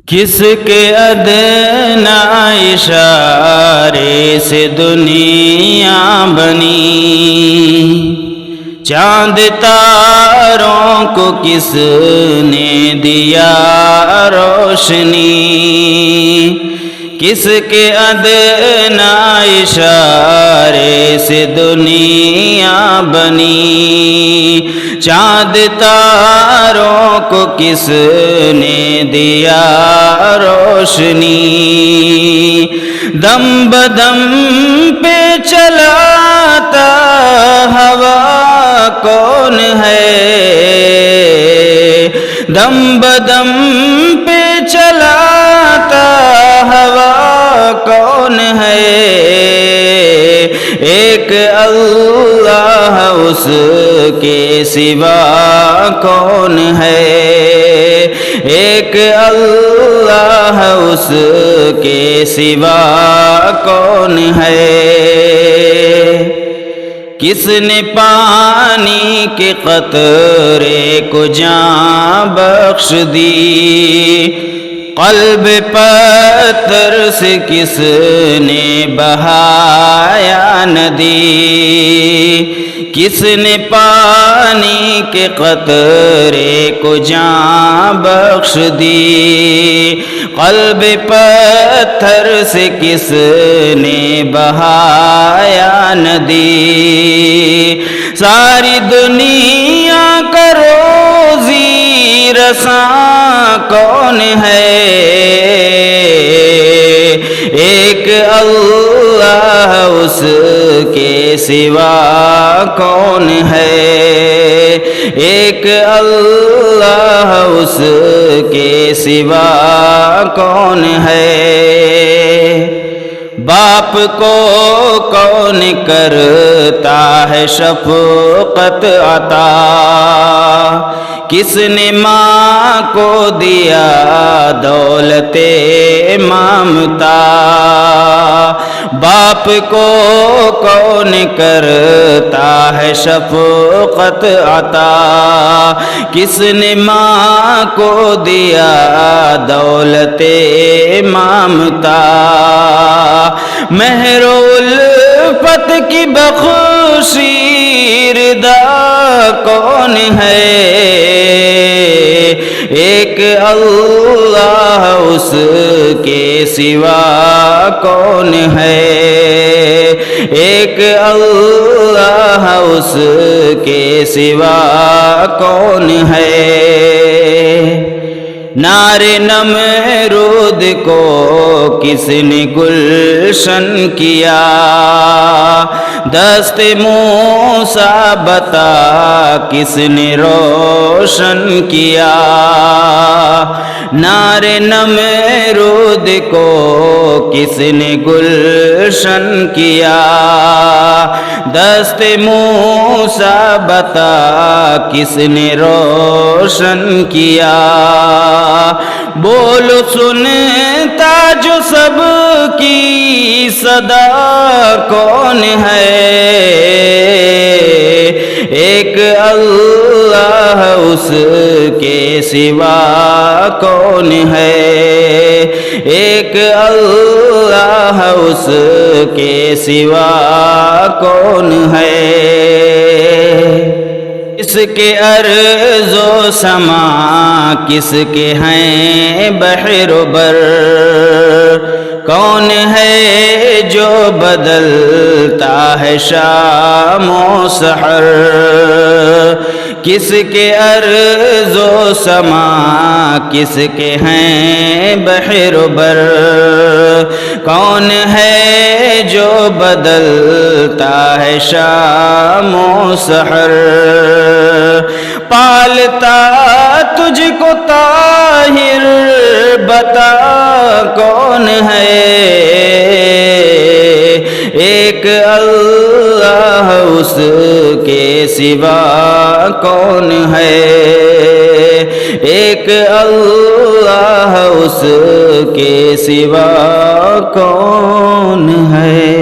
کس کے ادنا اشارے سے دنیا بنی، چاند تاروں کو کس نے دیا روشنی، کس کے ادنا اشارے سے دنیا بنی، چاند تاروں کو کس نے دیا روشنی، دم بدم پہ چلاتا ہوا کون ہے، دم بدم پہ چلاتا ہوا کون ہے، ایک اللہ اس کے سوا کون ہے، ایک اللہ اس کے سوا کون ہے، کس نے پانی کے قطرے کو جان بخش دی، قلب پتھر سے کس نے بہایا ندی، کس نے پانی کے قطرے کو جان بخش دی، قلب پتھر سے کس نے بہایا ندی، ساری دنیا کا روزی رساں کون ہے، ایک اللہ اس کے سوا کون ہے، ایک اللہ اس کے سوا کون ہے، باپ کو کون کرتا ہے شفقت عطا، کس نے ماں کو دیا دولت ممتا، باپ کو کون کرتا ہے شفقت عطا، کس نے ماں کو دیا دولت ممتا، مہر و الفت کی بخشی رضا کون ہے، ایک اللہ اس کے سوا کون ہے، ایک اللہ اس کے سوا کون ہے، نار نمرود کو کس نے گلشن کیا، دست موسیٰ بتا کس نے روشن کیا، نار نمرود کو کس نے گلشن کیا، دست موسیٰ بتا کس نے روشن کیا، بولو سنتا جو سب کی صدا کون ہے، ایک اللہ اس کے سوا کون ہے، ایک اللہ اس کے سوا کون ہے، کس کے ارض و سما کس کے ہیں بحر و بر، کون ہے جو بدلتا ہے شام و سحر، کس کے ارض و سما کس کے ہیں بحر و بر، کون ہے جو بدلتا ہے شام و سحر، پالتا تجھ کو طاہر بتا کون ہے، ایک اللہ اس کے سوا کون ہے، ایک اللہ اس کے سوا کون ہے۔